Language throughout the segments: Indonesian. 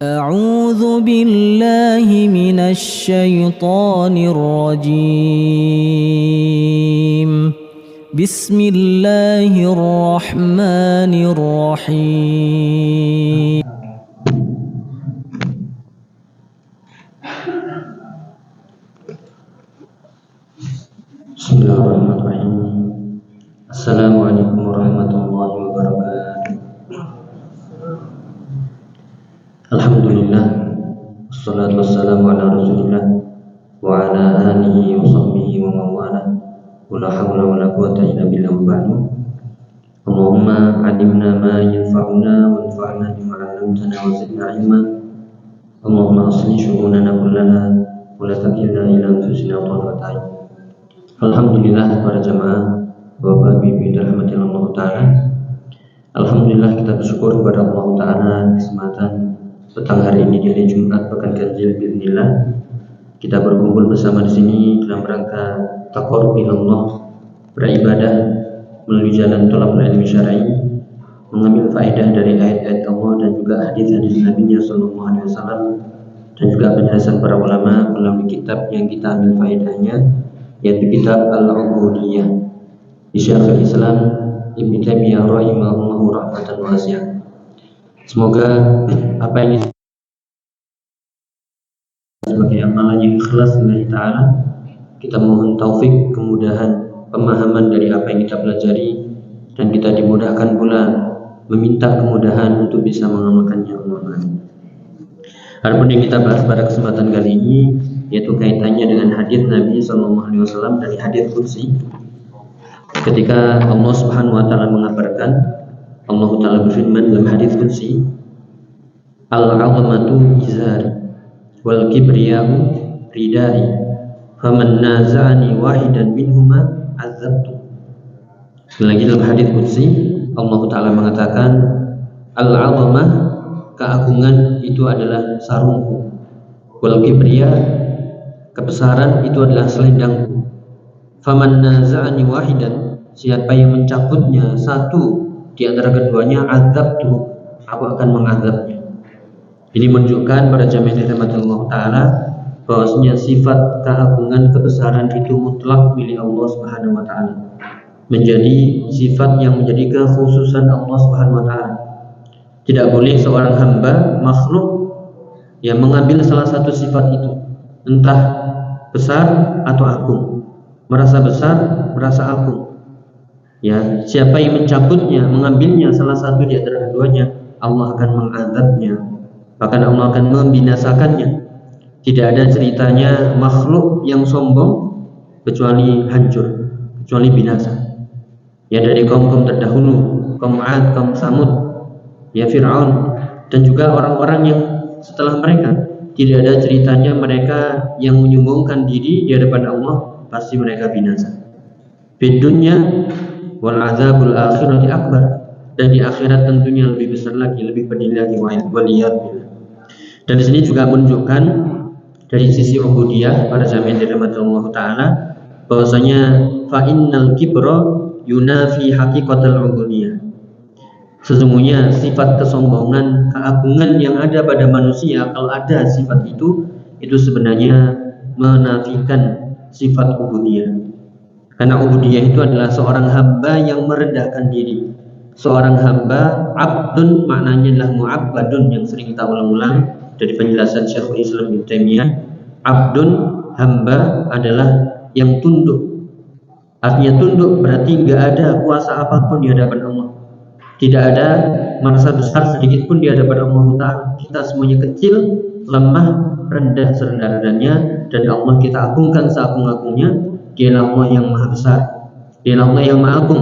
أعوذ بالله من الشيطان الرجيم. بسم الله الرحمن الرحيم. Bismillahirrahmanirrahim. Assalamualaikum warahmatullahi wabarakatuh. Alhamdulillah, wassalatu wassalamu ala rasulillah wa ala alihi wa sahbihi wa mawala, wa la hawla wa la quwwata illa billah wa ba'du. Allahumma alimna ma yanfa'una wa anfa'na bima 'allamtana wa zidna ilma. Allahumma aslih syu'unana kullaha wa la takilna ila anfusina tarfata 'ain. Alhamdulillah para jamaah, Bapak Ibu dirahmati Allah Ta'ala. Alhamdulillah kita bersyukur kepada Allah Ta'ala kesempatan petang hari ini di hari Jumat pekan ganjil bismillah. Kita berkumpul bersama di sini dalam rangka taqarrub ila Allah, beribadah melalui jalan thalabul ilmi syar'i, mengambil faedah dari ayat-ayat Allah dan juga hadis-hadis Nabi sallallahu alaihi wasallam, dan juga penjelasan para ulama melalui kitab yang kita ambil faedahnya, yaitu kitab Al-Ubudiyah di Syekhul Islam Ibnu Taimiyah rahimahullahu rahmatan wasi'ah. Semoga apa yang sebagai amalan yang ikhlas lillahi ta'ala, kita mohon taufik, kemudahan, pemahaman dari apa yang kita pelajari, dan kita dimudahkan pula meminta kemudahan untuk bisa mengamalkannya. Adapun yang kita bahas pada kesempatan kali ini yaitu kaitannya dengan hadis Nabi SAW dari hadis qudsi, ketika Allah Subhanahu wa taala mengabarkan, Allah taala berfirman dalam hadis qudsi, al-'azamatu izari wal kibriya'u ridai faman naza'ani wahidan minhuma azabtu. Lagi dalam hadis qudsi Allah taala mengatakan, al-'azamah, keagungan itu adalah sarungku, wal kibriya, kebesaran itu adalah selendangku. Faman naza'ani wahidan, siapa yang mencabutnya satu di antara keduanya, azabtu, aku akan mengazabnya. Ini menunjukkan pada jamaah dirahmati Allah Ta'ala bahwasanya sifat keagungan, kebesaran itu mutlak milik Allah Subhanahu wa Ta'ala, menjadi sifat yang menjadi kekhususan Allah Subhanahu wa Ta'ala. Tidak boleh seorang hamba makhluk yang mengambil salah satu sifat itu, entah besar atau agung, merasa besar, merasa agung. Ya, siapa yang mencabutnya, mengambilnya salah satu di antara keduanya, Allah akan mengazabnya, bahkan Allah akan membinasakannya. Tidak ada ceritanya makhluk yang sombong kecuali hancur, kecuali binasa. Ya, dari kaum-kaum terdahulu, kaum 'Ad, kaum Samud, ya Fir'aun, dan juga orang-orang yang setelah mereka, tidak ada ceritanya mereka yang menyombongkan diri di hadapan Allah pasti mereka binasa. Di dunia wal azabul akhirati akbar, dan di akhirat tentunya lebih besar lagi, lebih pedih lagi, waliyadzubillah. Dan di sini juga menunjukkan dari sisi ubudiyah pada jamaah dirahmati Allah Ta'ala bahwasanya fa innal kibra yunafi haqiqatal ubudiyah. Sesungguhnya sifat kesombongan, keagungan yang ada pada manusia, kalau ada sifat itu sebenarnya menafikan sifat ubudiyah. Karena ubudiyah itu adalah seorang hamba yang merendahkan diri. Seorang hamba, abdun maknanya adalah mu'abbadun, yang sering kita ulang-ulang dari penjelasan Syekhul Islam Ibnu Taimiyah. Abdun, hamba, adalah yang tunduk. Artinya tunduk berarti tidak ada kuasa apapun di hadapan Allah. Tidak ada merasa besar sedikit pun di hadapan Allah Ta'ala. Kita semuanya kecil, lemah, rendah serendah-rendahnya, dan Allah kita agungkan seagung-agungnya. Dialah Allah yang maha besar, dialah Allah yang maha agung,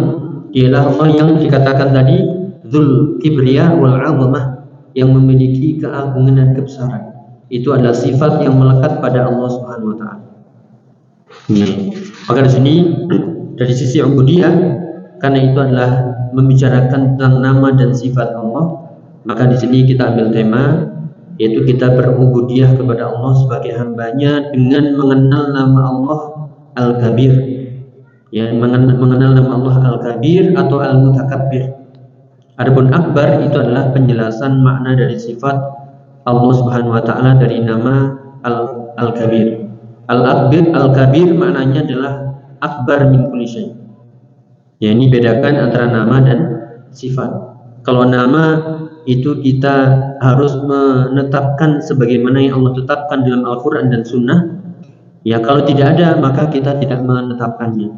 dialah Allah yang dikatakan tadi Dzul Kibriya wal 'Azamah, yang memiliki keagungan dan kebesaran. Itu adalah sifat yang melekat pada Allah Subhanahu wa Ta'ala. Maka di sini dari sisi ubudiyah, karena itu adalah membicarakan tentang nama dan sifat Allah, maka di sini kita ambil tema, yaitu kita berubudiyah kepada Allah sebagai hambanya dengan mengenal nama Allah Al-Kabir, ya, mengenal nama Allah Al-Kabir atau Al-Mutakabbir. Adapun akbar itu adalah penjelasan makna dari sifat Allah Subhanahu wa taala dari nama Al-Kabir. Al-Kabir maknanya adalah akbar min kulli syai'. Ya, ini bedakan antara nama dan sifat. Kalau nama itu kita harus menetapkan sebagaimana yang Allah tetapkan dalam Al-Quran dan Sunnah. Ya, kalau tidak ada maka kita tidak menetapkannya.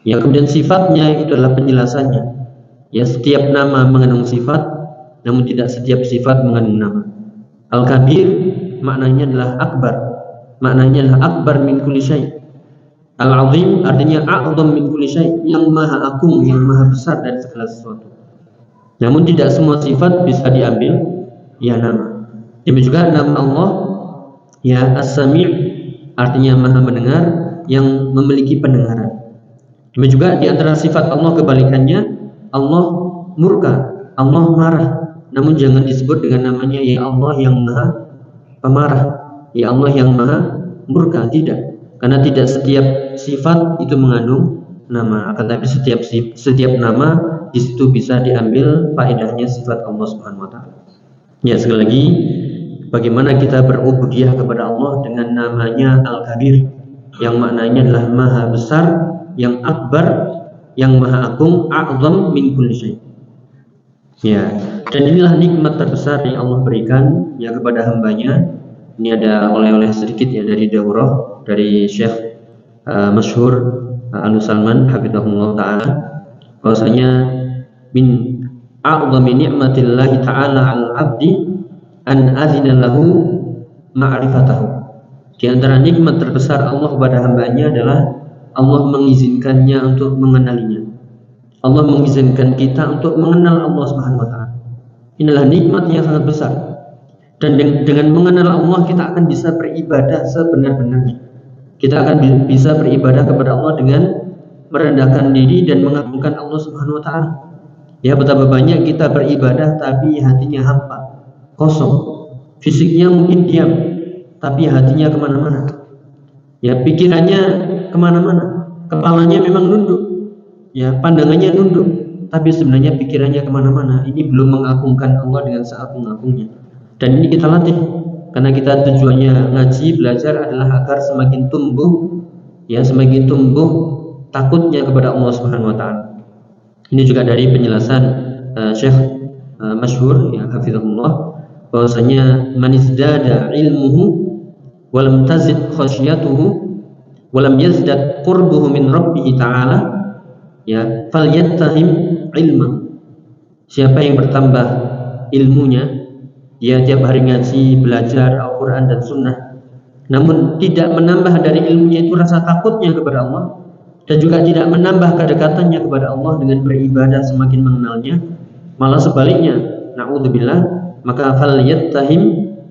Ya, kemudian sifatnya itu adalah penjelasannya. Ya, setiap nama mengandung sifat, namun tidak setiap sifat mengandung nama. Al-Kabir maknanya adalah akbar. Maknanya adalah akbar min kulli syai'. Al-Azim artinya a'zam min kulli syai', yang maha agung, yang maha besar dari segala sesuatu. Namun tidak semua sifat bisa diambil ya nama. Demikian juga nama Allah ya As-Sami' artinya maha mendengar, yang memiliki pendengaran. Demikian juga di antara sifat Allah kebalikannya, Allah murka, Allah marah. Namun jangan disebut dengan namanya ya Allah yang maha pemarah, ya Allah yang maha murka, tidak. Karena tidak setiap sifat itu mengandung nama, akan tapi setiap nama di situ bisa diambil faedahnya sifat Allah Subhanahu wa taala. Ya, sekali lagi, bagaimana kita berubudiyah kepada Allah dengan namanya Al-Kabir, yang maknanya adalah maha besar, yang akbar, yang maha agung, a'zam min kulli syai'. Ya, dan inilah nikmat terbesar yang Allah berikan ya kepada hambanya. Ini ada oleh-oleh sedikit ya dari daurah dari Syekh masyhur Al-Salman hafizahullah taala, bahwasanya min a'zami ni'matillahi ta'ala 'alal 'abdi an azina lahu ma'rifatahu. Di antara nikmat terbesar Allah kepada hambanya adalah Allah mengizinkannya untuk mengenalinya. Allah mengizinkan kita untuk mengenal Allah Subhanahu wa taala. Inilah nikmat yang sangat besar. Dan dengan mengenal Allah kita akan bisa beribadah sebenar-benarnya. Kita akan bisa beribadah kepada Allah dengan merendahkan diri dan mengagungkan Allah Subhanahu wa taala. Ya, betapa banyak kita beribadah tapi hatinya hampa, kosong. Fisiknya mungkin diam, tapi hatinya kemana-mana. Ya, pikirannya kemana-mana. Kepalanya memang nunduk, ya, pandangannya nunduk, tapi sebenarnya pikirannya kemana-mana. Ini belum mengagungkan Allah dengan seagung-agungnya. Dan ini kita latih, karena kita tujuannya ngaji, belajar adalah agar semakin tumbuh, ya, semakin tumbuh takutnya kepada Allah Subhanahu wa taala. Ini juga dari penjelasan Syekh masyhur ya hafizahullah, bahwasanya man izdada ilmuhu wa lam tazid khasyatuhu wa lam yazdad qurbuhu min rabbih ta'ala, ya, falyattahim ilma. Siapa yang bertambah ilmunya, dia tiap hari ngaji, belajar Al-Quran dan Sunnah, namun tidak menambah dari ilmunya itu rasa takutnya kepada Allah, dan juga tidak menambah kedekatannya kepada Allah dengan beribadah semakin mengenalnya, malah sebaliknya, na'udzubillah, maka falyattahim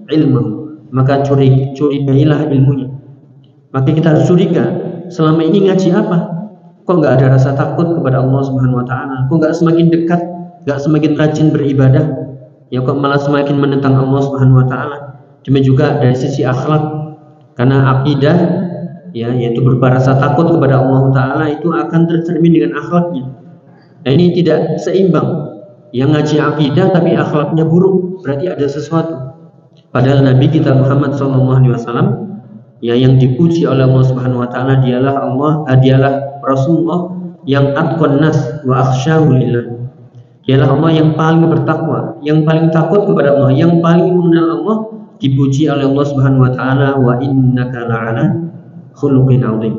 ilmahu, maka curigailah ilmunya. Maka kita harus curiga, selama ini ngaji apa? Kok nggak ada rasa takut kepada Allah Subhanahu wa taala? Kok nggak semakin dekat, nggak semakin rajin beribadah? Ya, kok malah semakin menentang Allah Subhanahu wa taala. Demikian juga dari sisi akhlak, karena akidah ya, yaitu berupa rasa takut kepada Allah taala itu akan tercermin dengan akhlaknya. Nah, ini tidak seimbang. Yang ngaji akidah tapi akhlaknya buruk, berarti ada sesuatu. Padahal Nabi kita Muhammad SAW ya, yang dipuji oleh Allah Subhanahu wa taala dialah Rasulullah yang atqan nas wa akhsyahu lillah. Dialah Allah yang paling bertakwa, yang paling takut kepada Allah, yang paling mengenal Allah, dipuji oleh Allah Subhanahu wa taala, wa innaka la'ala khuluqin 'adzim.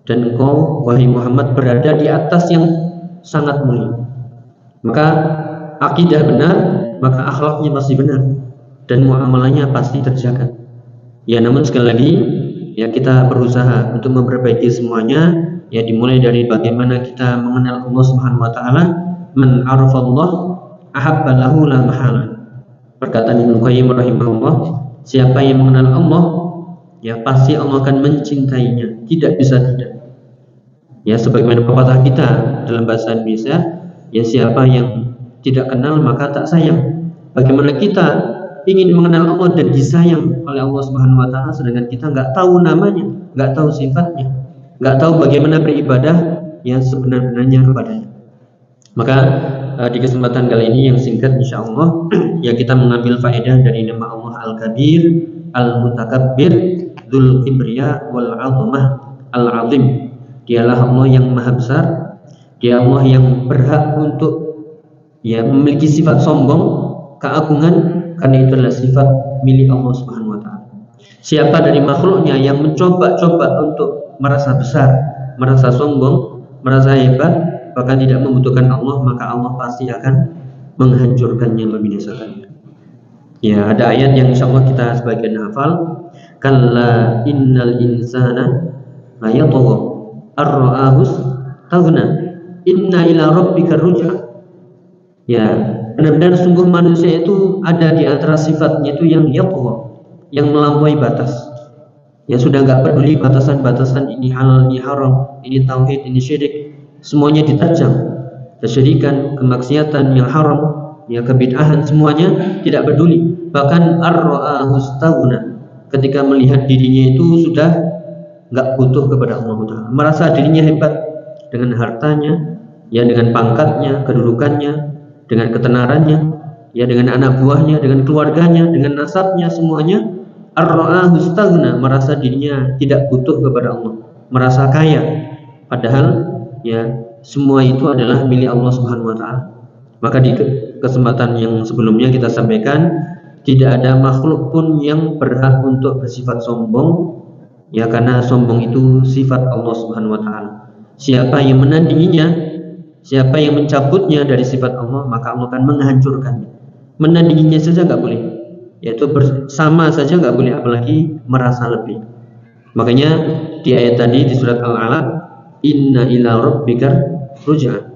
Dan engkau wahai Muhammad berada di atas yang sangat mulia. Maka akidah benar, maka akhlaknya pasti benar, dan muamalahnya pasti terjaga. Ya, namun sekali lagi ya, kita berusaha untuk memperbaiki semuanya, ya, dimulai dari bagaimana kita mengenal Allah Subhanahu wa taala. Man arafallah ahabba lahu la mahala. Perkataan Ibnu Qayyim rahimahullah, siapa yang mengenal Allah, ya pasti Allah akan mencintainya, tidak bisa tidak. Ya, sebagaimana pepatah kita dalam bahasa Indonesia, ya, siapa yang tidak kenal maka tak sayang. Bagaimana kita ingin mengenal Allah dan disayang oleh Allah Subhanahu wa taala, sedangkan kita nggak tahu namanya, nggak tahu sifatnya, nggak tahu bagaimana beribadah yang sebenar-benarnya kepadanya. Maka di kesempatan kali ini yang singkat insyaallah ya kita mengambil faedah dari nama Allah Al-Kabir, Al-Mutakabbir, Dzul Kibriya wal 'Azamah Al-'Azim. Dialah Allah yang maha besar, Dia Allah yang berhak untuk ya memiliki sifat sombong, keagungan, karena itu adalah sifat milik Allah Subhanahu wa taala. Siapa dari makhluknya yang mencoba-coba untuk merasa besar, merasa sombong, merasa hebat, bahkan tidak membutuhkan Allah, maka Allah pasti akan menghancurkannya, membinasakannya. Ya, ada ayat yang insyaallah kita sebagian hafal. Kalla innal insana la yatgha ar-ra'ahu taghna inna ila rabbika ruj'a. Ya, benar-benar sungguh manusia itu ada di antara sifatnya itu yang yatgha, yang melampaui batas. Ya sudah enggak peduli batasan-batasan ini halal, ini haram, ini tauhid, ini syirik. Semuanya diterjang, kesyirikan, kemaksiatan yang haram, ya kebid'ahan, semuanya tidak peduli. Bahkan ar-ra'ahu istaghna, ketika melihat dirinya itu sudah enggak butuh kepada Allah Ta'ala, merasa dirinya hebat dengan hartanya, ya dengan pangkatnya, kedudukannya, dengan ketenarannya, ya dengan anak buahnya, dengan keluarganya, dengan nasabnya, semuanya ar-ra'ahu istaghna, merasa dirinya tidak butuh kepada Allah, merasa kaya, padahal ya semua itu adalah milik Allah Subhanahu wa taala. Maka di kesempatan yang sebelumnya kita sampaikan, tidak ada makhluk pun yang berhak untuk bersifat sombong, ya karena sombong itu sifat Allah Subhanahu wa taala. Siapa yang menandinginya, siapa yang mencabutnya dari sifat Allah, maka Allah akan menghancurkannya. Menandinginya saja enggak boleh, yaitu bersama saja enggak boleh, apalagi merasa lebih. Makanya di ayat tadi di surat Al-Alaq, inna ila rabbika ruj'a.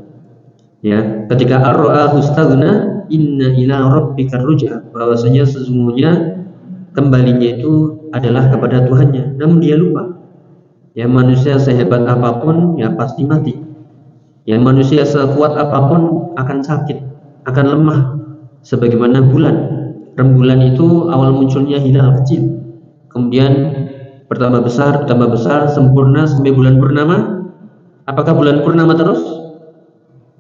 Ya, ketika ar-ra'ahu istaghna, inna ila rabbika ruj'a, bahwasanya sesungguhnya kembalinya itu adalah kepada Tuhannya. Namun dia lupa. Ya, manusia sehebat apapun ya pasti mati. Ya, manusia sekuat apapun akan sakit, akan lemah. Sebagaimana bulan. Rembulan itu awal munculnya hilal kecil, kemudian bertambah besar, sempurna sampai bulan purnama. Apakah bulan purnama terus?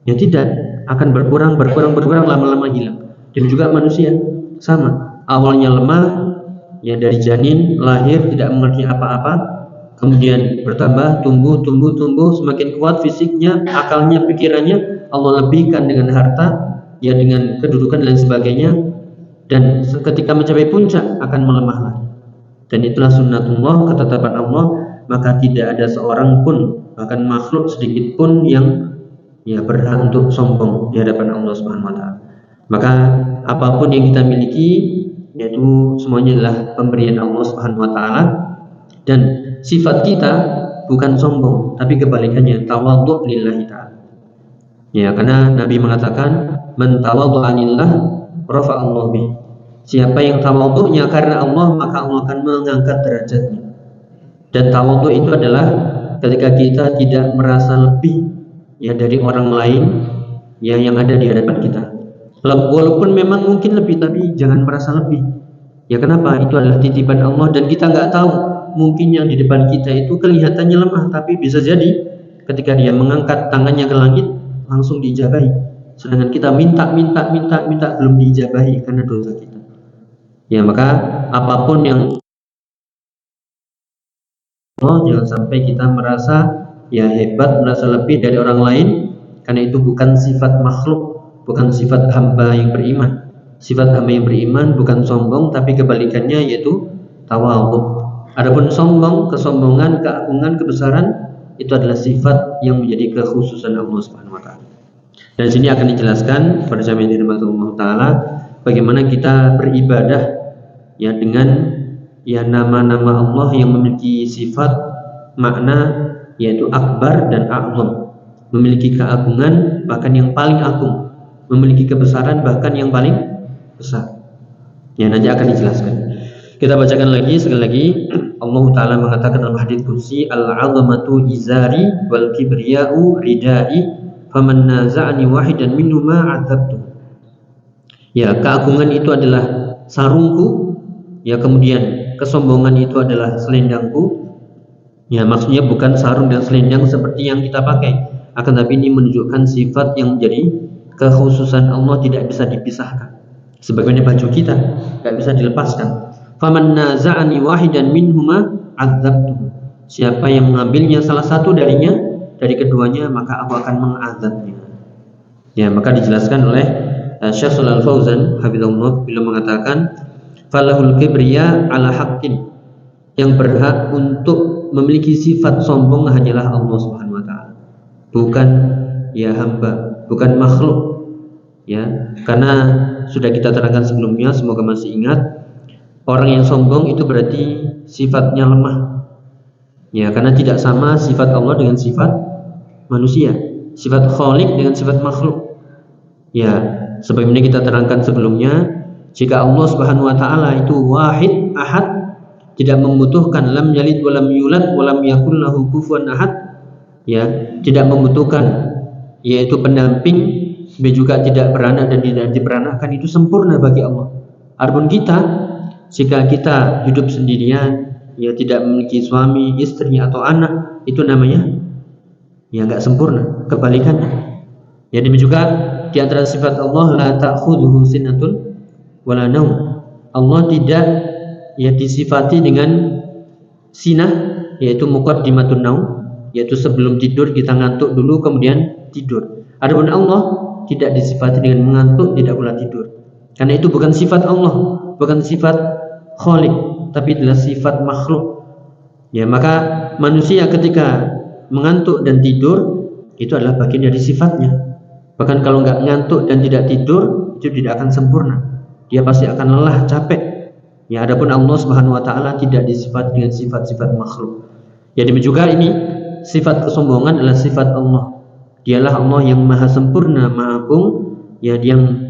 Ya tidak, akan berkurang, lama-lama hilang. Dan juga manusia sama, awalnya lemah, ya dari janin lahir tidak mengerti apa-apa, kemudian bertambah, tumbuh, semakin kuat fisiknya, akalnya, pikirannya, Allah lebihkan dengan harta, ya dengan kedudukan dan sebagainya, dan ketika mencapai puncak akan melemah lagi. Dan itulah sunnatullah, ketetapan Allah, maka tidak ada seorang pun, bahkan makhluk sedikit pun yang ya berhak untuk sombong di hadapan Allah Subhanahu wa taala. Maka apapun yang kita miliki yaitu semuanya adalah pemberian Allah Subhanahu wa taala, dan sifat kita bukan sombong tapi kebalikannya, tawadhu lillahi ta'ala. Ya, karena Nabi mengatakan man tawadhu'a lillah rafa'allahu bih. Siapa yang tawadhu'nya karena Allah, maka Allah akan mengangkat derajatnya. Dan tawadhu itu adalah ketika kita tidak merasa lebih ya dari orang lain ya yang ada di hadapan kita. Walaupun memang mungkin lebih, tapi jangan merasa lebih. Ya kenapa? Itu adalah titipan Allah dan kita nggak tahu. Mungkin yang di depan kita itu kelihatannya lemah, tapi bisa jadi ketika dia mengangkat tangannya ke langit langsung diijabahi. Sedangkan kita minta belum diijabahi karena dosa kita. Ya maka apapun yang jangan sampai kita merasa ya hebat, merasa lebih dari orang lain, karena itu bukan sifat makhluk, bukan sifat hamba yang beriman. Sifat hamba yang beriman bukan sombong, tapi kebalikannya yaitu tawadhu. Adapun sombong, kesombongan, keagungan, kebesaran itu adalah sifat yang menjadi kekhususan Allah Subhanahu wa taala. Dan sini akan dijelaskan pada jamaah yang dirahmati Allah taala bagaimana kita beribadah ya dengan ya nama-nama Allah yang memiliki sifat makna yaitu akbar dan a'zam, memiliki keagungan bahkan yang paling agung, memiliki kebesaran bahkan yang paling besar. Ya nanti akan dijelaskan. Kita bacakan lagi sekali lagi. Allah Ta'ala mengatakan dalam hadits qudsi, al-'azamatu izari wal kibriya'u ridai faman naza'ani wahidan minhuma 'adzabtu. Ya, keagungan itu adalah sarungku, ya kemudian kesombongan itu adalah selendangku. Ya, maksudnya bukan sarung dan selendang seperti yang kita pakai, akan tapi ini menunjukkan sifat yang menjadi kekhususan Allah tidak bisa dipisahkan. Sebagaimana baju kita tidak bisa dilepaskan. Faman naza'ani wahidan minhuma adzabtuhu. Siapa yang mengambilnya salah satu darinya, dari keduanya, maka aku akan mengazabnya. Ya, maka dijelaskan oleh Syekh Shalal Fauzan hafizahullah beliau mengatakan falahul kibriya ala haqqin, yang berhak untuk memiliki sifat sombong hanyalah Allah Subhanahu wa taala, bukan ya hamba, bukan makhluk. Ya, karena sudah kita terangkan sebelumnya, semoga masih ingat, orang yang sombong itu berarti sifatnya lemah. Ya, karena tidak sama sifat Allah dengan sifat manusia, sifat khaliq dengan sifat makhluk. Ya, sebagaimana kita terangkan sebelumnya, jika Allah Subhanahu wa taala itu wahid, ahad, tidak membutuhkan lam yalid wa lam yulad wa lam yakul lahu kufuwan ahad, ya, tidak membutuhkan yaitu pendamping, juga tidak beranak dan tidak diperanakkan, itu sempurna bagi Allah. Adapun kita, jika kita hidup sendirian, ya tidak memiliki suami, istri atau anak, itu namanya ya enggak sempurna, kebalikannya. Ya, demikian juga di antara sifat Allah la ta'khudhuhu sinatun wala naum. Allah tidak ya disifati dengan sinah, yaitu muqaddimatun naum, yaitu sebelum tidur kita ngantuk dulu kemudian tidur. Adapun Allah tidak disifati dengan mengantuk, tidak pula tidur. Karena itu bukan sifat Allah, bukan sifat khaliq, tapi adalah sifat makhluk. Ya, maka manusia ketika mengantuk dan tidur itu adalah bagian dari sifatnya. Bahkan kalau nggak ngantuk dan tidak tidur, itu tidak akan sempurna. Dia pasti akan lelah, capek. Ya, adapun Allah Subhanahu wa taala tidak disifati dengan sifat-sifat makhluk. Ya, demikian juga ini sifat kesombongan adalah sifat Allah. Dialah Allah yang maha sempurna, maha agung, ya,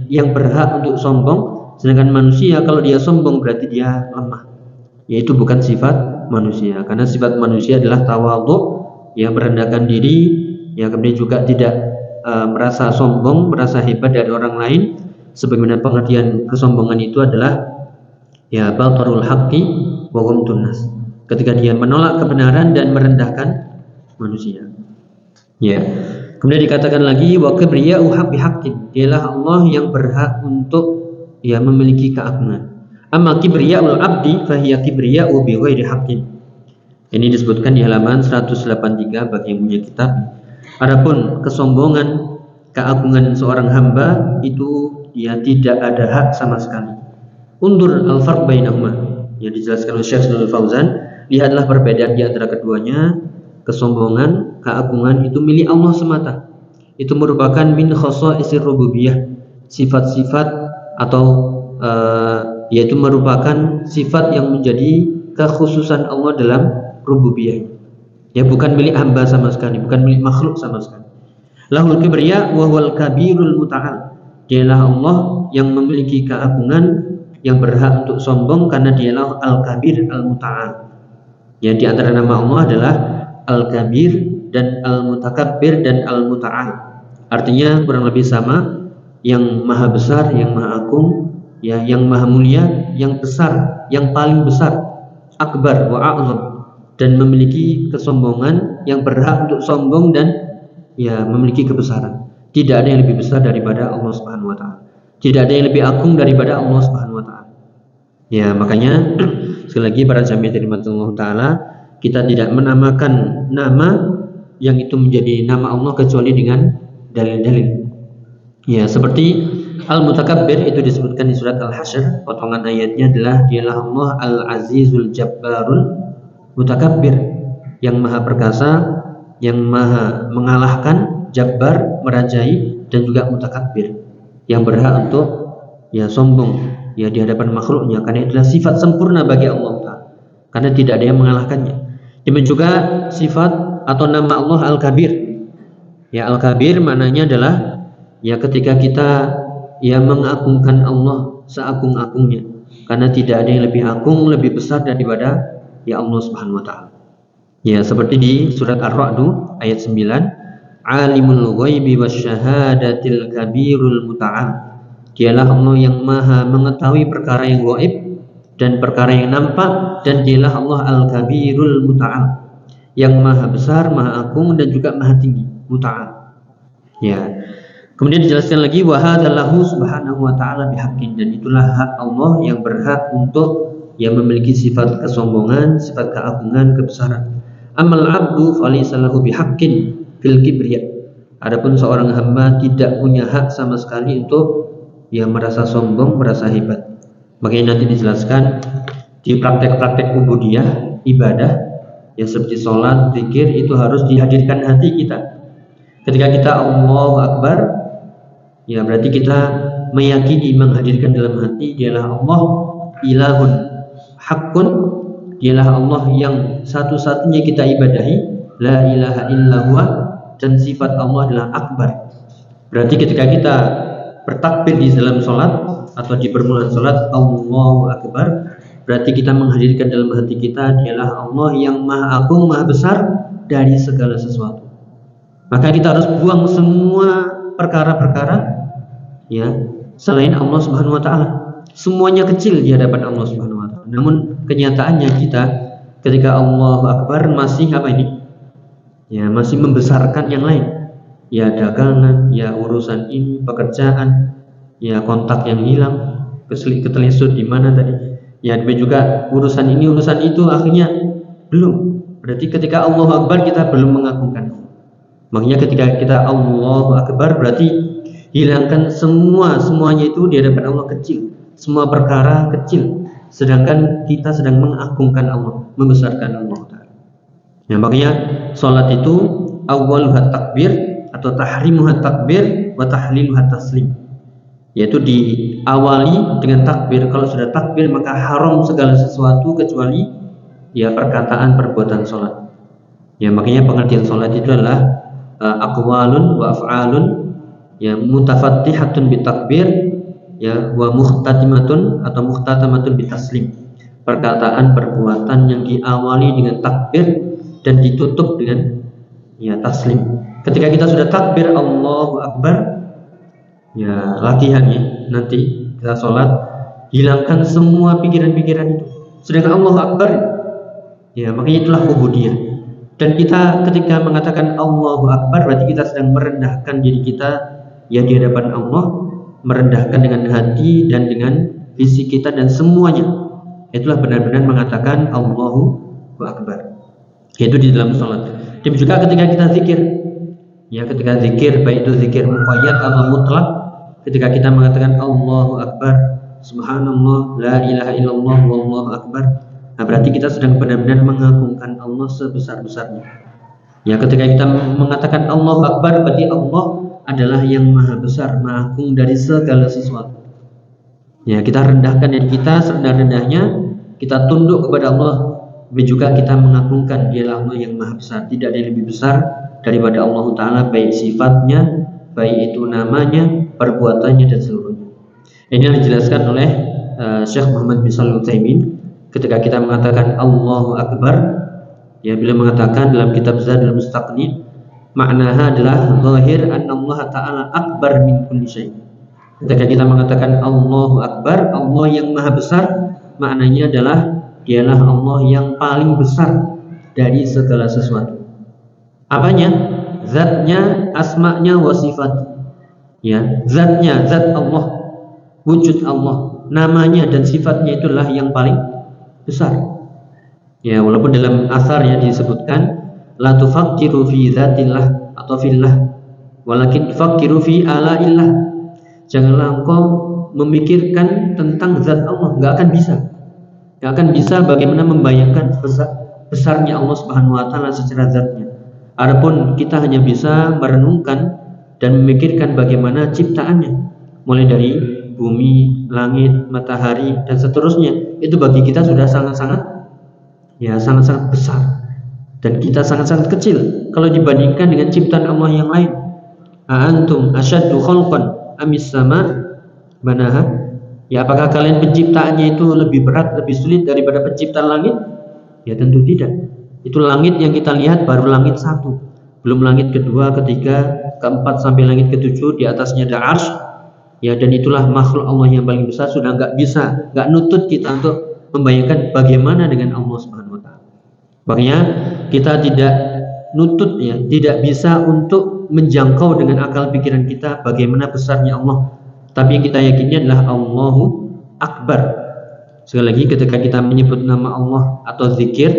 yang berhak untuk sombong. Sedangkan manusia kalau dia sombong berarti dia lemah. Yaitu bukan sifat manusia. Karena sifat manusia adalah tawadhu, ya, merendahkan diri, ya, kemudian juga tidak merasa sombong, merasa hebat dari orang lain. Sebagaimana pengertian kesombongan itu adalah ya batarul haqqi wa ghamtun nas, ketika dia menolak kebenaran dan merendahkan manusia. Ya. Kemudian dikatakan lagi wa kibriya'u bihaqqin, dialah Allah yang berhak untuk ya memiliki keagungan. Amma kibriya'ul abdi fahiya kibriya'u bi ghairi haqqin. Ini disebutkan di halaman 183 bagi yang punya kitab. Adapun kesombongan, keagungan seorang hamba itu ya tidak ada hak sama sekali. Undur al-farq bainahuma, yang dijelaskan oleh Syekh Shalal Fauzan, lihatlah perbedaan di antara keduanya. Kesombongan, keagungan itu milik Allah semata. Itu merupakan min khasa'isir rububiyah, sifat-sifat atau yaitu merupakan sifat yang menjadi kekhususan Allah dalam rububiyah. Ya, bukan milik hamba sama sekali, bukan milik makhluk sama sekali. Lahul kibriya wa huwal kabirul muta'al. Dialah Allah yang memiliki keagungan, yang berhak untuk sombong karena dialah al-kabir al-muta'al. Yang di antara nama Allah adalah al-kabir dan al-mutakabbir dan al-muta'al. Artinya kurang lebih sama, yang maha besar, yang maha agung, ya, yang maha mulia, yang besar, yang paling besar, akbar wa a'zam, dan memiliki kesombongan, yang berhak untuk sombong dan ya memiliki kebesaran. Tidak ada yang lebih besar daripada Allah Subhanahu wa taala. Tidak ada yang lebih agung daripada Allah Subhanahu wa taala. Ya, makanya sekali lagi para jamaah Allah taala, kita tidak menamakan nama yang itu menjadi nama Allah kecuali dengan dalil-dalil. Ya, seperti Al-Mutakabbir itu disebutkan di surat Al-Hasyr, potongan ayatnya adalah dialah Allah Al-Azizul Jabbarul Mutakabbir, yang maha perkasa, yang maha mengalahkan, Jabbar, merajai, dan juga Mutakabbir, yang berhak untuk ya sombong ya di hadapan makhluknya, karena itulah sifat sempurna bagi Allah Ta'ala, karena tidak ada yang mengalahkannya. Demikian juga sifat atau nama Allah Al-Kabir. Ya, Al-Kabir maknanya adalah ya ketika kita ya mengagungkan Allah seagung-agungnya, karena tidak ada yang lebih agung, lebih besar daripada ya Allah Subhanahu wa taala. Ya, seperti di surat Ar-Ra'd ayat 9, Alimul ghaibi wasyahadatil kabirul muta'al. Dialah Allah yang maha mengetahui perkara yang gaib dan perkara yang nampak, dan dialah Allah Al-Kabirul Muta'al, yang maha besar, maha agung, dan juga maha tinggi, muta'al. Ya. Kemudian dijelaskan lagi wa hadzallahu subhanahu wa ta'ala bihaqqin, dan itulah hak Allah yang berhak untuk yang memiliki sifat kesombongan, sifat keagungan, kebesaran. Amal abdu falaysa lahu bihaqqin fil kibriya. Adapun seorang hamba tidak punya hak sama sekali untuk yang merasa sombong, merasa hebat. Makanya nanti dijelaskan di praktek-praktek ubudiyah, ibadah yang seperti sholat, zikir, itu harus dihadirkan hati kita. Ketika kita Allahu Akbar, ya berarti kita meyakini, menghadirkan dalam hati dialah Allah ilahun haqqun, dialah Allah yang satu-satunya kita ibadahi, la ilaha illallah, dan sifat Allah adalah akbar. Berarti ketika kita bertakbir di dalam sholat atau di permulaan sholat Allahu Akbar, berarti kita menghadirkan dalam hati kita dialah Allah yang maha agung, maha besar dari segala sesuatu. Maka kita harus buang semua perkara-perkara ya selain Allah Subhanahu wa taala. Semuanya kecil di hadapan Allah Subhanahu wa taala. Namun kenyataannya kita ketika Allahu Akbar masih apa ini? Ya, masih membesarkan yang lain. Ya dagangan, ya urusan ini, pekerjaan, ya kontak yang hilang, ketelisut di mana tadi. Ya juga urusan ini, urusan itu, akhirnya belum. Berarti ketika Allahu Akbar kita belum mengagungkan. Makanya ketika kita Allahu Akbar berarti hilangkan semuanya itu di hadapan Allah kecil, semua perkara kecil, sedangkan kita sedang mengagungkan Allah, membesarkan Allah. Ya, makanya sholat itu awwaluha takbir atau tahrimuha takbir wa tahliluha taslim, yaitu diawali dengan takbir. Kalau sudah takbir maka haram segala sesuatu kecuali ya perkataan, perbuatan sholat. Ya, makanya pengertian sholat itu adalah aqwalun wa af'alun ya mutafattihatun bitakbir ya wa muhtatimatun atau muhtatamatun bitaslim, perkataan, perbuatan yang diawali dengan takbir dan ditutup dengan ya taslim. Ketika kita sudah takbir Allahu Akbar, ya latihan ya nanti kita sholat, hilangkan semua pikiran-pikiran itu, sedangkan Allahu Akbar ya makanya itulah ubudiyah. Dan kita ketika mengatakan Allahu Akbar berarti kita sedang merendahkan diri kita ya di hadapan Allah, merendahkan dengan hati dan dengan fisik kita dan semuanya. Itulah benar-benar mengatakan Allahu Akbar, yaitu di dalam sholat. Dan juga ketika kita zikir, ya ketika zikir baik itu zikir muqayyad atau mutlak, ketika kita mengatakan Allahu Akbar, Subhanallah, la ilaha illallah, wallahu akbar, nah berarti kita sedang benar-benar mengagungkan Allah sebesar-besarnya. Ya ketika kita mengatakan Allahu Akbar berarti Allah adalah yang maha besar, maha agung dari segala sesuatu. Ya kita rendahkan diri kita serendah-rendahnya, kita tunduk kepada Allah. Dan juga kita mengagungkan dialah Allah yang maha besar, tidak ada yang lebih besar daripada Allah Ta'ala, baik sifatnya, baik itu namanya, perbuatannya dan seluruhnya. Ini yang dijelaskan oleh Syekh Muhammad bin Shalih Al-Utsaimin ketika kita mengatakan Allahu Akbar. Ya beliau mengatakan dalam kitab Zadul Mustaqni, maknaha adalah zahir anna Allah Ta'ala akbar min kulli syai'. Ketika kita mengatakan Allahu Akbar, Allah yang maha besar, maknanya adalah dialah Allah yang paling besar dari segala sesuatu. Apanya? Zatnya, asma'nya, wa sifat. Ya, zatnya, zat Allah, wujud Allah, namanya dan sifatnya itulah yang paling besar. Ya, walaupun dalam asar ya disebutkan la tufakkiru fi zatillah atau fillah, walakin fakkiru fi ala'illah. Janganlah engkau memikirkan tentang zat Allah, enggak akan bisa. Yang akan bisa bagaimana membayangkan besarnya Allah Subhanahu wa taala secara zatnya. Adapun kita hanya bisa merenungkan dan memikirkan bagaimana ciptaannya, mulai dari bumi, langit, matahari dan seterusnya. Itu bagi kita sudah sangat-sangat besar. Dan kita sangat-sangat kecil kalau dibandingkan dengan ciptaan Allah yang lain. Antum asyaddu khalqan amis sama banaha? Ya apakah kalian penciptaannya itu lebih berat, lebih sulit daripada penciptaan langit? Ya tentu tidak. Itu langit yang kita lihat baru langit satu, belum langit kedua, ketiga, keempat sampai langit ketujuh. Di atasnya ada arsy. Ya dan itulah makhluk Allah yang paling besar. Sudah nggak nutut kita untuk membayangkan bagaimana dengan Allah Subhanahu wa taala. Makanya kita tidak nutut ya, tidak bisa untuk menjangkau dengan akal pikiran kita bagaimana besarnya Allah. Tapi yang kita yakini adalah Allahu Akbar. Sekali lagi, ketika kita menyebut nama Allah atau zikir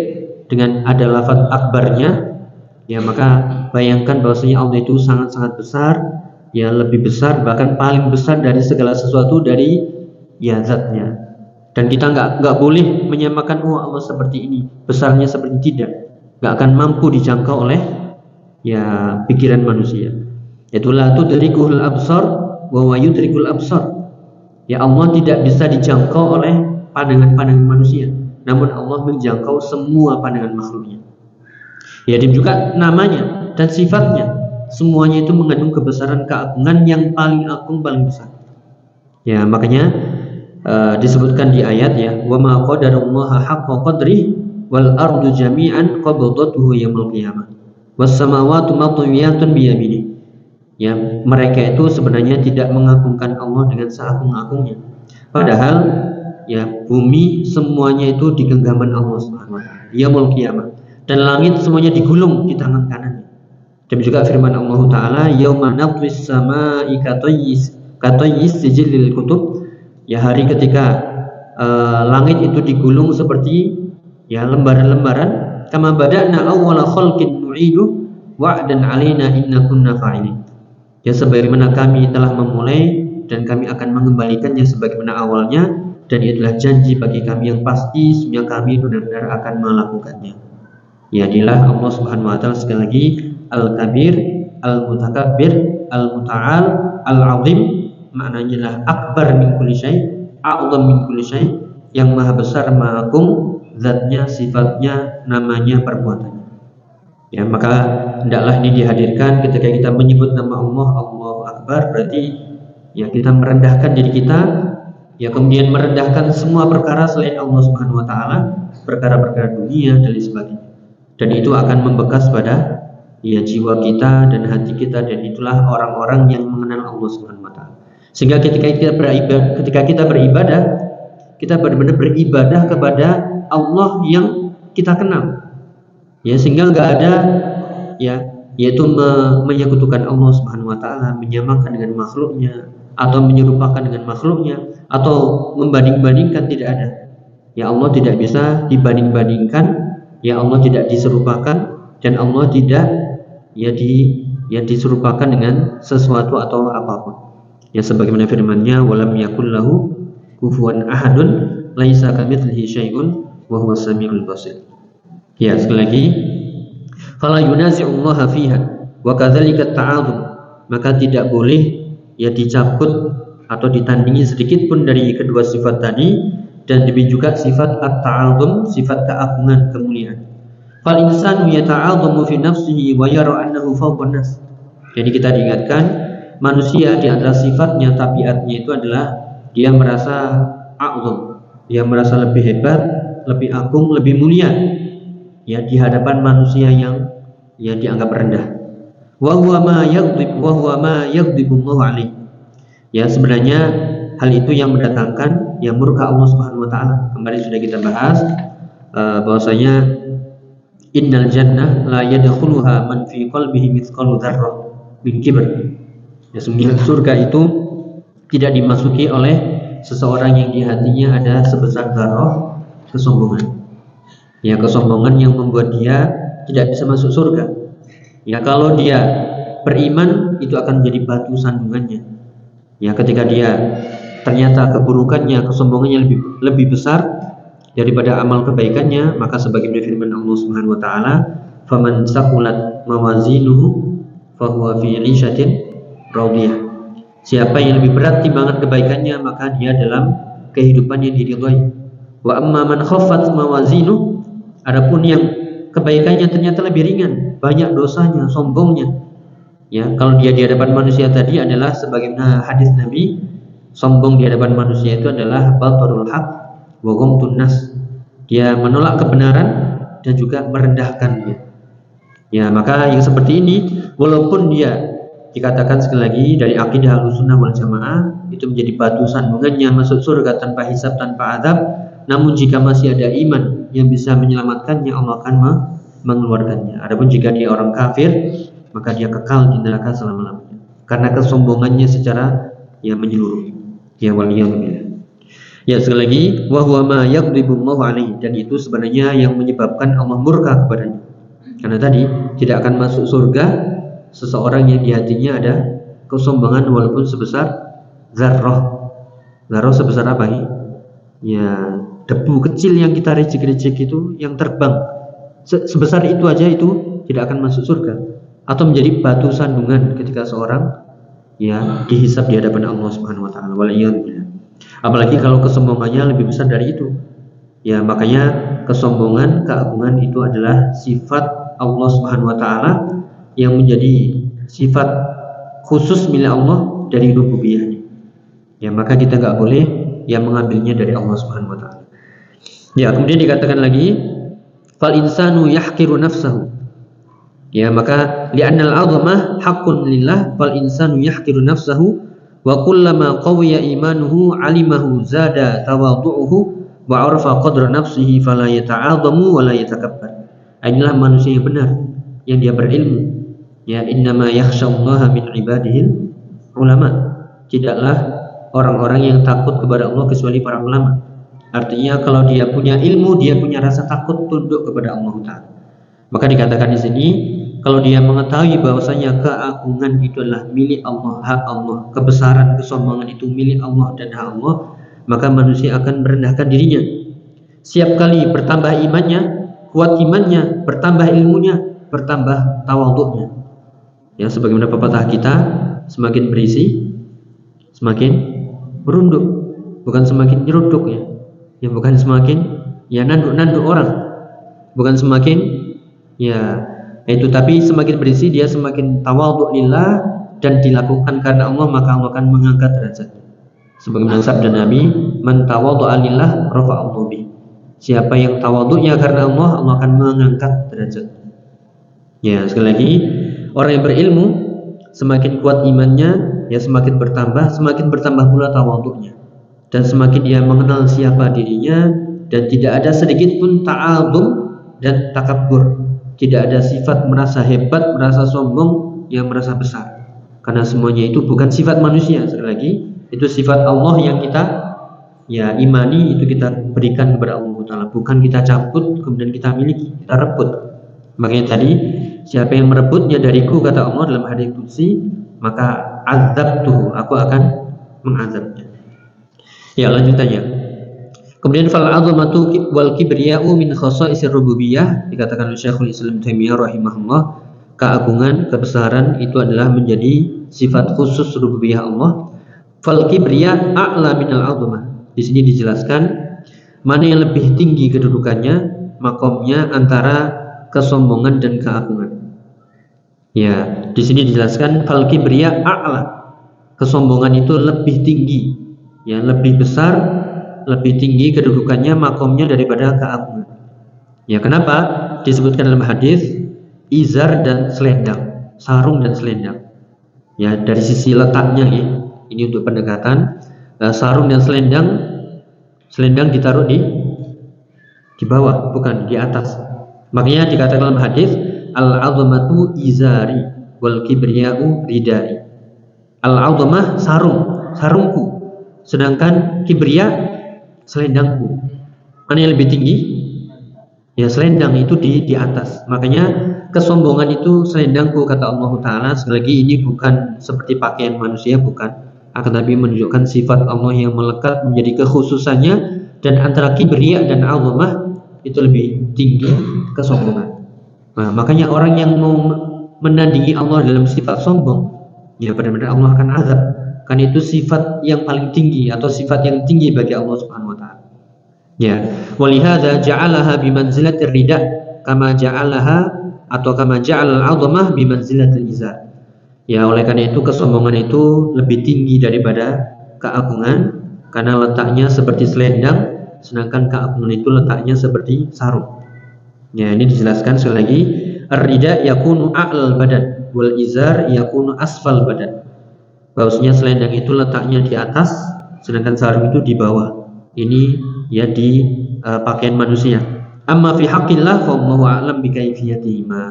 dengan ada lafaz akbarnya, ya maka bayangkan bahwasanya Allah itu sangat-sangat besar, ya lebih besar, bahkan paling besar dari segala sesuatu dari ya zatnya. Dan kita nggak boleh menyamakan Allah seperti ini, besarnya seperti tidak, nggak akan mampu dijangkau oleh ya pikiran manusia. Itulah tudrikul absar wa huwa yudrikul absar. Ya Allah tidak bisa dijangkau oleh pandangan-pandangan manusia, namun Allah menjangkau semua pandangan makhluknya. Ya, dan juga namanya dan sifatnya, semuanya itu mengandung kebesaran keagungan yang paling agung, paling besar. Ya, makanya disebutkan di ayat ya, wa ma qadarullaha haqqa qadri wal ardu jami'an qabdatuhu yaumil qiyamah was samawati matwiyatun bi yamini. Ya, mereka itu sebenarnya tidak mengagungkan Allah dengan seagung-agungnya. Padahal ya bumi semuanya itu di genggaman Allah Subhanahu wa taala. Yaumul qiyamah. Dan langit semuanya digulung di tangan kanan. Dan juga firman Allah taala, yauma natwis samaa'i katayyis sijil kutub. Ya, hari ketika langit itu digulung seperti ya lembaran-lembaran, kama bada'na awwala khalqin nu'idu wa'dan 'alaina inna kunna fa'ilin. Ya, sebagaimana kami telah memulai dan kami akan mengembalikannya sebagaimana awalnya, dan itulah janji bagi kami yang pasti, sesungguhnya kami benar-benar akan melakukannya. Ya, inilah Allah Subhanahu wa taala sekali lagi Al-Kabir, Al-Mutakabbir, Al-Muta'al, Al-Azim, maknanya lah akbar min kulli syai', a'zam min kulli syai', yang maha besar, maha agung, zatnya, sifatnya, namanya, perbuatannya. Ya, maka hendaklah ini dihadirkan ketika kita menyebut nama Allah, Allahu Akbar, berarti ya kita merendahkan diri kita, ya kemudian merendahkan semua perkara selain Allah Subhanahu wa taala, perkara-perkara dunia dan sebagainya. Dan itu akan membekas pada ya jiwa kita dan hati kita, dan itulah orang-orang yang mengenal Allah Subhanahu wa taala. Sehingga ketika kita beribadah, kita benar-benar beribadah kepada Allah yang kita kenal. Ya, sehingga nggak ada ya yaitu menyekutukan Allah Subhanahu wa taala, menyamakan dengan makhluknya atau menyerupakan dengan makhluknya atau membanding-bandingkan, tidak ada. Ya, Allah tidak bisa dibanding-bandingkan, ya Allah tidak diserupakan, dan Allah tidak diserupakan dengan sesuatu atau apapun. Ya, sebagaimana firman-Nya, walam yakul lahu kufuwan ahadun laisa kamitslihi syai'un wa huwas samiul basir. Ya, sekali lagi, fala yunazi'ullaha fiha wa kadzalika ta'adzum, maka tidak boleh ya dicabut atau ditandingi sedikit pun dari kedua sifat tadi, dan demikian juga sifat at-ta'adzum, sifat keagungan, kemuliaan. Fal insanu yata'adzamu fi nafsihi wa yara annahu fawqan nas. Jadi kita diingatkan, manusia di antara sifatnya, tabiatnya itu adalah dia merasa a'zam, dia merasa lebih hebat, lebih agung, lebih mulia ya di hadapan manusia yang dianggap rendah. Wa huwa ma yaghdibu Allah alaihi. Ya, sebenarnya hal itu yang mendatangkan yang murka Allah Subhanahu wa taala. Kemarin sudah kita bahas bahwasanya innal jannah la yadkhuluha man fi qalbihi mithqalu dzarrah min kibr. Ya, sungguh surga itu tidak dimasuki oleh seseorang yang di hatinya ada sebesar dzarrah kesombongan. Ya, kesombongan yang membuat dia tidak bisa masuk surga. Ya, kalau dia beriman, itu akan menjadi batu sandungannya. Ya, ketika dia ternyata keburukannya, kesombongannya lebih besar daripada amal kebaikannya, maka sebagaimana firman Allah Subhanahu wa taala, faman saqulat mawazinuhu fahuwa fi 'ishatin radiyah. Siapa yang lebih berat timbangan kebaikannya, maka dia dalam kehidupan yang diridhai. Wa amma man khaffat mawazinuhu, adapun yang kebaikannya ternyata lebih ringan, banyak dosanya, sombongnya, ya kalau dia di hadapan manusia tadi adalah sebagaimana hadis Nabi, sombong di hadapan manusia itu adalah batarul haq wa ghamtun nas, dia menolak kebenaran dan juga merendahkannya. Ya, maka yang seperti ini, walaupun dia dikatakan sekali lagi dari akidah Ahlussunnah wal Jamaah, itu menjadi batu sandungannya masuk surga tanpa hisab, tanpa azab, namun jika masih ada iman yang bisa menyelamatkannya, Allah akan mengeluarkannya. Adapun jika dia orang kafir, maka dia kekal di neraka selama-lamanya karena kesombongannya secara menyeluruh. Ya waliyadzubillah. Ya sekali lagi, wa huwa ma yaghdibullahu alaihi, dan itu sebenarnya yang menyebabkan Allah murka kepadanya. Karena tadi tidak akan masuk surga seseorang yang di hatinya ada kesombongan walaupun sebesar zarrah. Zarrah sebesar apa ini? Ya, debu kecil yang kita ricik-ricik itu yang terbang. Sebesar itu aja itu tidak akan masuk surga atau menjadi batu sandungan ketika seorang dihisab di hadapan Allah Subhanahu wa taala. Waliyadzubillah. Apalagi kalau kesombongannya lebih besar dari itu. Ya, makanya kesombongan, keagungan itu adalah sifat Allah Subhanahu wa taala yang menjadi sifat khusus milik Allah dari rububiyahnya. Ya, maka kita enggak boleh mengambilnya dari Allah Subhanahu wa taala. Ya, kemudian dikatakan lagi, fal insanu yahqiru nafsahu. Ya, maka li'annal 'azamah haqqun lillah fal insanu yahqiru nafsahu wa kullama qawiya imanuhu 'alimahu zada tawadhu'uhu wa 'arafa qadra nafsihi fala yata'adhamu wa la yatakabbar. Inilah manusia yang benar, yang dia berilmu. Ya, innama yakhshallaha min ibadihil ulama. Tidaklah orang-orang yang takut kepada Allah kecuali para ulama. Artinya kalau dia punya ilmu, dia punya rasa takut tunduk kepada Allah Ta'ala. Maka dikatakan di sini, kalau dia mengetahui bahwasanya keagungan itu adalah milik Allah, hak Allah, kebesaran, kesombongan itu milik Allah dan hak Allah, maka manusia akan merendahkan dirinya. Setiap kali bertambah imannya, kuat imannya, bertambah ilmunya, bertambah tawadhu'nya. Ya, sebagaimana pepatah kita, semakin berisi, semakin merunduk, bukan semakin nyeruduk ya. Ya, bukan semakin nanduk-nanduk orang, bukan semakin tapi semakin berisi, dia semakin tawadhu lillah dan dilakukan karena Allah, maka Allah akan mengangkat derajat. Sebagaimana sabda Nabi, man tawadhu'a lillah rafa'allahu bih. Siapa yang tawadhu'nya karena Allah, Allah akan mengangkat derajat. Ya, sekali lagi, orang yang berilmu semakin kuat imannya, semakin bertambah pula tawadhu'nya. Dan semakin dia mengenal siapa dirinya dan tidak ada sedikit pun ta'adzum dan takabbur. Tidak ada sifat merasa hebat, merasa sombong, yang merasa besar. Karena semuanya itu bukan sifat manusia. Sekali lagi, itu sifat Allah yang kita imani, itu kita berikan kepada Allah Ta'ala. Bukan kita cabut kemudian kita miliki, kita rebut. Makanya tadi, siapa yang merebutnya dariku, kata Allah dalam hadits qudsi, maka azabtuhu, aku akan mengazabnya. Ya, lanjutannya. Kemudian fal 'azamatu wal kibriya'u min khasa'isir rububiyah, dikatakan oleh Syekhul Islam Taimiyah rahimahullah, keagungan, kebesaran itu adalah menjadi sifat khusus rububiyah Allah. Fal kibriya' a'la minal 'azamah. Di sini dijelaskan mana yang lebih tinggi kedudukannya, makomnya antara kesombongan dan keagungan. Ya, di sini dijelaskan fal kibriya' a'la. Kesombongan itu lebih tinggi, lebih besar, lebih tinggi kedudukannya, makomnya daripada keagungan. Ya, kenapa? Disebutkan dalam hadis izar dan selendang, sarung dan selendang. Ya, dari sisi letaknya ya. Ini untuk pendekatan. Sarung dan selendang ditaruh di bawah, bukan di atas. Makanya dikatakan dalam hadis al-'azamatu izari wal kibriya'u ridai. Al-'azamah sarungku, sedangkan kibriya selendangku. Mana yang lebih tinggi? Ya, selendang itu di atas. Makanya kesombongan itu selendangku, kata Allah Ta'ala. Sekali lagi, ini bukan seperti pakaian manusia, bukan, akan tapi menunjukkan sifat Allah yang melekat menjadi kekhususannya. Dan antara kibriya dan azamah itu lebih tinggi kesombongan. Nah, makanya orang yang mau menandingi Allah dalam sifat sombong, ya benar-benar Allah akan azab. Karena itu sifat yang paling tinggi atau sifat yang tinggi bagi Allah Subhanahu wa taala. Ya, walihada ja'alaha bimanzilatir rida kama ja'alaha atau kama ja'al al-'azamah bimanzilatil izar. Ya, oleh karena itu kesombongan itu lebih tinggi daripada keagungan karena letaknya seperti selendang, sedangkan keagungan itu letaknya seperti sarung. Ya, ini dijelaskan sekali lagi, ar-rida yakunu a'lal badan wal izar yakunu asfal badan. Bahwasanya selendang itu letaknya di atas, sedangkan sarung itu di bawah. Ini di pakaian manusia. Amma fi haqqillah fa Allahu a'lam bi kaifiyatihima.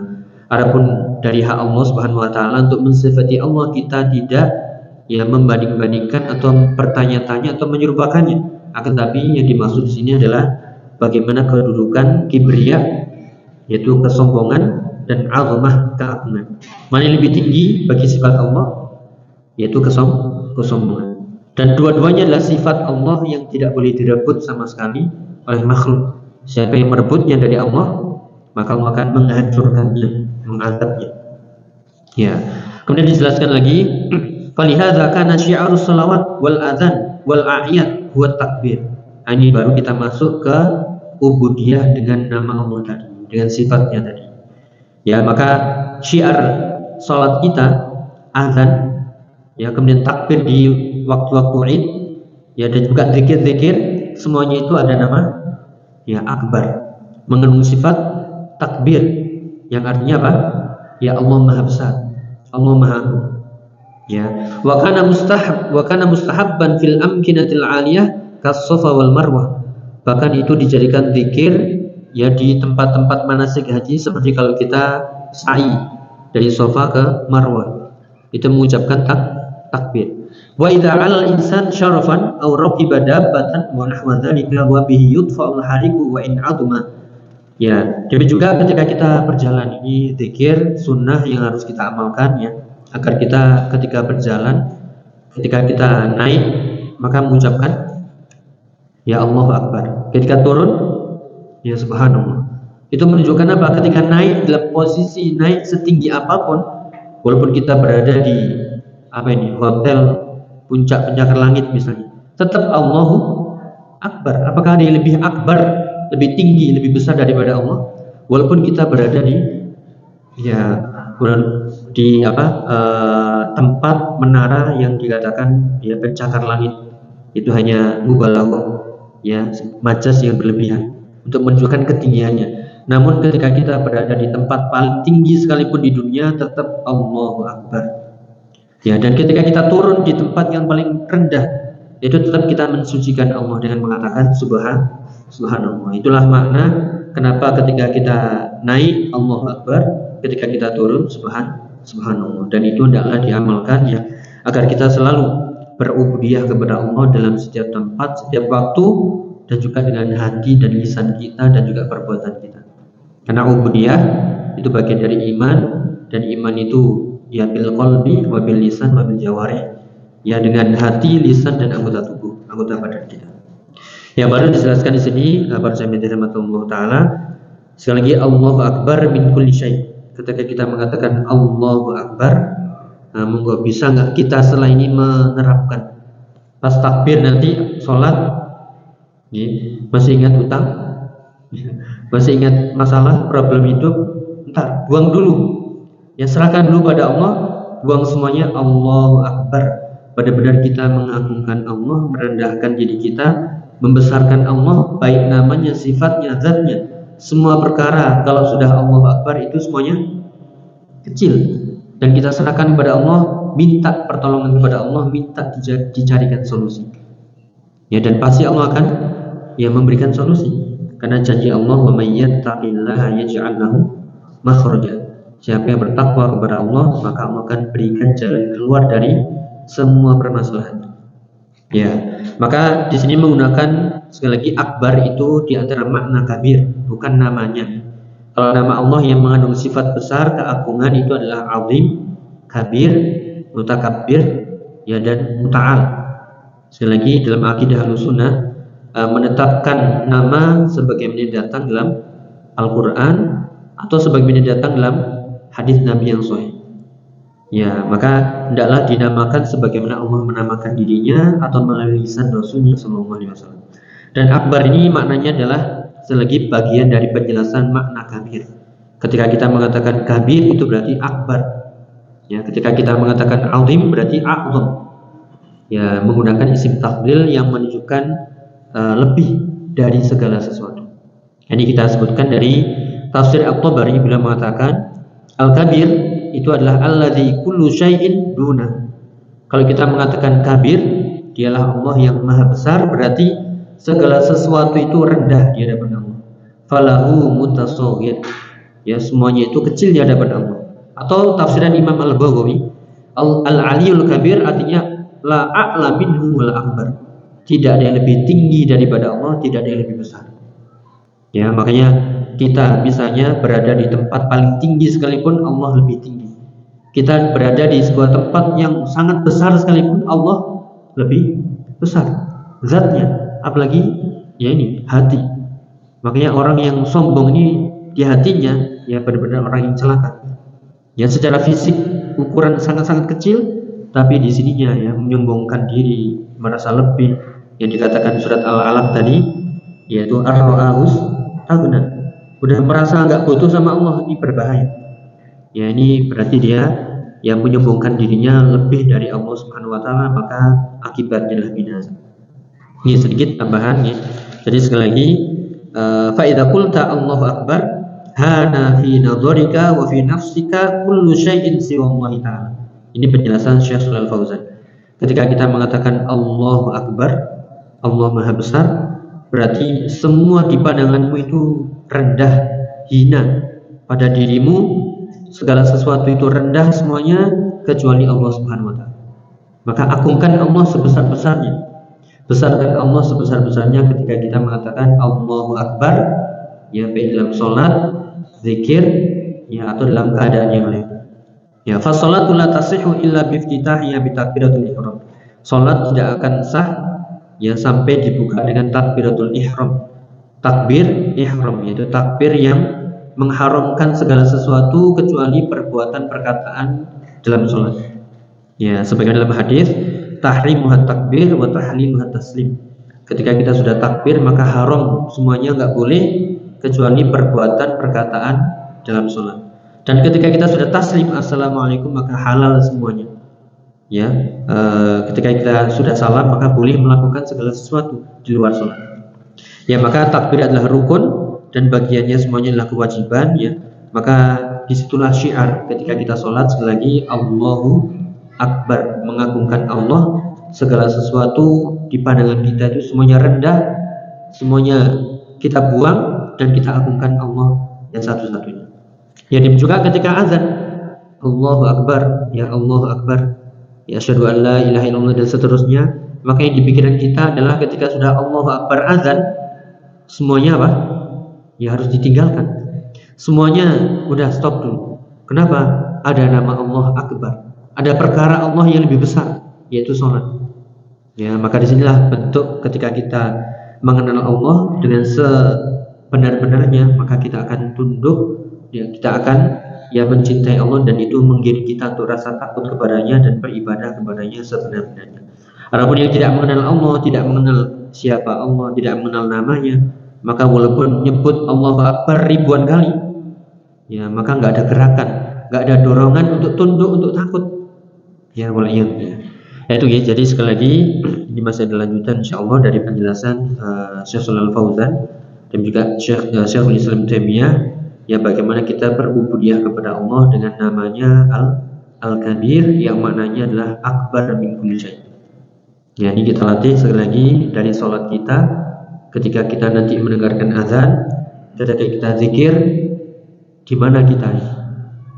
Adapun dari hak Allah Subhanahu wa taala untuk mensifati Allah, kita tidak ya membanding-bandingkan atau bertanya-tanya atau menyerupakannya. Akan tapi yang dimaksud di sini adalah bagaimana kedudukan kibriya, yaitu kesombongan, dan azamah, keagungan. Mana yang lebih tinggi bagi sifat Allah, yaitu kesombongan. Dan dua-duanya adalah sifat Allah yang tidak boleh direbut sama sekali oleh makhluk. Siapa yang merebutnya dari Allah, maka Allah akan menghancurkannya, mengazabnya. Ya. Kemudian dijelaskan lagi, falihadza kana syi'arus shalawat wal adzan wal a'yad huwa takbir. Ini baru kita masuk ke ubudiyah dengan nama Allah tadi, dengan sifatnya tadi. Ya, maka syiar salat kita azan, ya, kemudian takbir di waktu-waktu Id, ya, dan juga zikir-zikir, semuanya itu ada nama ya akbar, mengandung sifat takbir yang artinya apa? Ya Allah Maha Besar, Allah Maha Agung. Ya, wa kana mustahabban fil amkinatil aliyah kas-Safa wal Marwah. Bahkan itu dijadikan zikir ya di tempat-tempat manasik haji, seperti kalau kita sa'i dari Safa ke Marwah, itu mengucapkan takbir. Wa idza 'alal insan syarafan aw raqiba dabbatan wa nahwa dzalika wa bihi yudfa'ul hariqu wa in 'azuma. Ya, jadi juga ketika kita berjalan, ini zikir sunnah yang harus kita amalkan ya, agar kita ketika berjalan, ketika kita naik, maka mengucapkan ya Allahu Akbar. Ketika turun, ya Subhanallah. Itu menunjukkan apa? Ketika naik, dalam posisi naik setinggi apapun, walaupun kita berada di hotel puncak pencakar langit misalnya, tetap Allahu Akbar. Apakah ada yang lebih akbar, lebih tinggi, lebih besar daripada Allah? Walaupun kita berada di tempat menara yang dikatakan ya pencakar langit, itu hanya mubalaghah, ya, majas yang berlebihan untuk menunjukkan ketinggiannya. Namun ketika kita berada di tempat paling tinggi sekalipun di dunia, tetap Allahu Akbar. Ya, dan ketika kita turun di tempat yang paling rendah, itu tetap kita mensucikan Allah dengan mengatakan Subhanallah. Itulah makna kenapa ketika kita naik Allahu Akbar, ketika kita turun Subhanallah. Dan itu hendaklah diamalkan ya, agar kita selalu berubudiyah kepada Allah dalam setiap tempat, setiap waktu, dan juga dengan hati dan lisan kita dan juga perbuatan kita. Karena ubudiyah itu bagian dari iman, dan iman itu ya bil qalbi wa bil lisan wa bil jawarih, ya dengan hati, lisan, dan anggota tubuh, anggota badan kita. Ya, baru dijelaskan di sini para jamaah rahmatullah taala, sekali lagi Allahu Akbar min kulli syai. Ketika kita mengatakan Allahu Akbar, monggo bisa nggak kita setelah ini menerapkan pas takbir nanti sholat, ya, masih ingat utang, masih ingat masalah problem hidup, entar buang dulu, ya, serahkan dulu pada Allah, buang semuanya, Allahu Akbar. Benar-benar kita mengagungkan Allah, merendahkan diri kita, membesarkan Allah, baik namanya, sifatnya, zatnya. Semua perkara kalau sudah Allahu Akbar itu semuanya kecil, dan kita serahkan kepada Allah, minta pertolongan kepada Allah, minta dicarikan solusi. Ya, dan pasti Allah akan ya memberikan solusi, karena janji Allah, wa may yattaqillaha yaj'al lahu makhraja. Siapa yang bertakwa kepada Allah, maka Allah akan berikan jalan keluar dari semua permasalahan. Ya, maka di sini menggunakan sekali lagi akbar itu di antara makna kabir, bukan namanya. Kalau nama Allah yang mengandung sifat besar, keagungan, itu adalah azim, kabir, mutakabbir, ya, dan muta'al. Sekali lagi dalam akidah Ahlussunnah menetapkan nama sebagaimana datang dalam Al-Qur'an atau sebagaimana datang dalam hadis Nabi yang sahih. Ya, maka hendaklah dinamakan sebagaimana Allah menamakan dirinya atau melalui lisan Rasulnya SAW. Dan akbar ini maknanya adalah selagi bagian dari penjelasan makna kabir. Ketika kita mengatakan kabir itu berarti akbar. Ya, ketika kita mengatakan azim berarti a'zam. Ya, menggunakan isim tafdhil yang menunjukkan lebih dari segala sesuatu. Ini kita sebutkan dari tafsir At-Tabari bila mengatakan al-kabir itu adalah alladzi kullu syai'in duna. Kalau kita mengatakan kabir, dialah Allah yang maha besar, berarti segala sesuatu itu rendah di hadapan Allah. Falahu mutasaghir. Ya, semuanya itu kecil di hadapan Allah. Atau tafsiran Imam Al-Baghawi, Al-Aliyul Kabir artinya la a'la minhu wal akbar. Tidak ada yang lebih tinggi daripada Allah, tidak ada yang lebih besar. Ya, makanya kita misalnya berada di tempat paling tinggi sekalipun Allah lebih tinggi. Kita berada di sebuah tempat yang sangat besar sekalipun Allah lebih besar zatnya, apalagi ya ini hati. Makanya orang yang sombong ini di hatinya ya benar-benar orang yang celaka. Ya, secara fisik ukuran sangat-sangat kecil, tapi di sininya ya menyombongkan diri, merasa lebih, yang dikatakan surat Al-Alaq tadi, yaitu ar-ra'ahus taghna. Udah merasa nggak butuh sama Allah, ini berbahaya. Ya, ini berarti dia yang menyombongkan dirinya lebih dari Allah Subhanahu wa taala, maka akibatnya adalah binasa. Ini sedikit tambahan ya. Jadi sekali lagi, fa idza qulta Allahu akbar hana fi nadharika wa fi nafsika kullu syai'in siwa Allah ta'ala. Ini penjelasan Syekh Shalal Fauzan. Ketika kita mengatakan Allahu akbar, Allah Maha Besar, berarti semua di pandanganmu itu rendah, hina. Pada dirimu segala sesuatu itu rendah semuanya kecuali Allah Subhanahu wa taala. Maka agungkan Allah sebesar-besarnya. Besarkan Allah sebesar-besarnya ketika kita mengatakan Allahu akbar, ya baik dalam sholat, zikir, ya atau dalam keadaan yang lain. Ya, fa sholatu la tasihhu illa bi iftitahiha bi takbiratul ihram. Salat tidak akan sah ya sampai dibuka dengan takbiratul ihram. Takbir ihram yaitu takbir yang mengharamkan segala sesuatu kecuali perbuatan perkataan dalam salat. Ya, sebagaimana dalam hadis tahrimuhat takbir wa tahliluhat taslim. Ketika kita sudah takbir maka haram semuanya, nggak boleh kecuali perbuatan perkataan dalam sholat. Dan ketika kita sudah taslim assalamualaikum maka halal semuanya. Ya, ketika kita sudah salam maka boleh melakukan segala sesuatu di luar sholat. Ya, maka takbir adalah rukun dan bagiannya semuanya adalah kewajiban. Ya, maka disitulah syiar ketika kita sholat sekali lagi Allahu akbar, mengagungkan Allah. Segala sesuatu di pandangan kita itu semuanya rendah, semuanya kita buang dan kita agungkan Allah yang satu-satunya. Ya, juga ketika azan Allahu akbar, ya Allahu akbar, ya asyhadu an la ilaha illallah dan seterusnya. Maka yang di pikiran kita adalah ketika sudah Allahu akbar azan, semuanya apa? Ya harus ditinggalkan. Semuanya udah stop dulu. Kenapa? Ada nama Allah akbar. Ada perkara Allah yang lebih besar, yaitu sholat. Ya, maka disinilah bentuk ketika kita mengenal Allah dengan sebenar-benarnya, maka kita akan tunduk, ya, kita akan ya mencintai Allah, dan itu menggiring kita untuk rasa takut kepadanya dan beribadah kepadanya sebenar-benarnya. Adapun yang tidak mengenal Allah, tidak mengenal siapa Allah, tidak mengenal namanya, maka walaupun nyebut Allahu Akbar ribuan kali, ya maka nggak ada gerakan, nggak ada dorongan untuk tunduk, untuk takut. Ya, waliyah. Itu ya. Jadi sekali lagi ini masih ada lanjutan insyaallah dari penjelasan Syekh Shalal Fauzan dan juga Syekhul Islam Taimiyah, ya bagaimana kita berubudiyah kepada Allah dengan namanya Al-Kabir yang maknanya adalah akbar min kulli syai'. Ya, ini kita latih sekali lagi dari sholat kita. Ketika kita nanti mendengarkan azan, ketika kita zikir, di mana kita?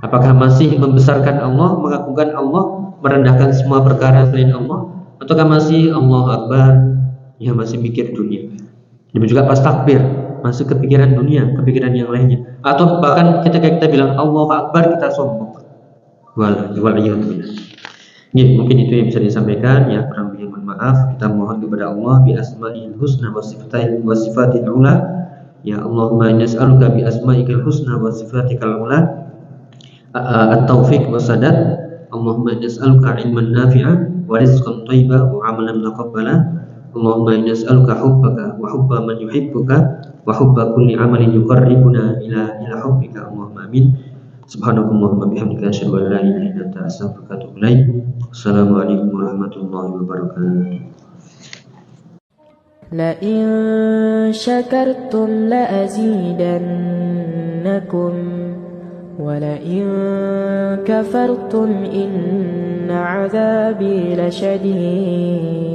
Apakah masih membesarkan Allah, mengagungkan Allah, merendahkan semua perkara selain Allah, ataukah masih Allahu Akbar, ya masih mikir dunia? Demikian juga pas takbir, masih kepikiran dunia, kepikiran yang lainnya, atau bahkan ketika kita bilang Allahu Akbar kita sombong. Ya, mungkin itu yang bisa disampaikan. Ya, kurang lebih mohon maaf. Kita mohon kepada Allah bi asma'il husna wa sifatil ula. Ya Allahumma nas'aluka bi asma'ikal husna wa sifatikal ula at-taufiq wa sadad. Allahumma nas'aluka ilman nafi'a wa rizqan thayyiban wa 'amalan mutaqabbala. Allahumma nas'aluka hubbaka wa hubba man yuhibbuka wa hubba kulli 'amalin yuqarribuna ila hubbika. Allahumma amin. Subhanakallahumma bihamdika asyhadu an la ilaha illa anta astaghfiruka wa atubu ilaik. Assalamualaikum warahmatullahi wabarakatuh. لئن شكرتم لأزيدنكم ولئن كفرتم إن عذابي لشديد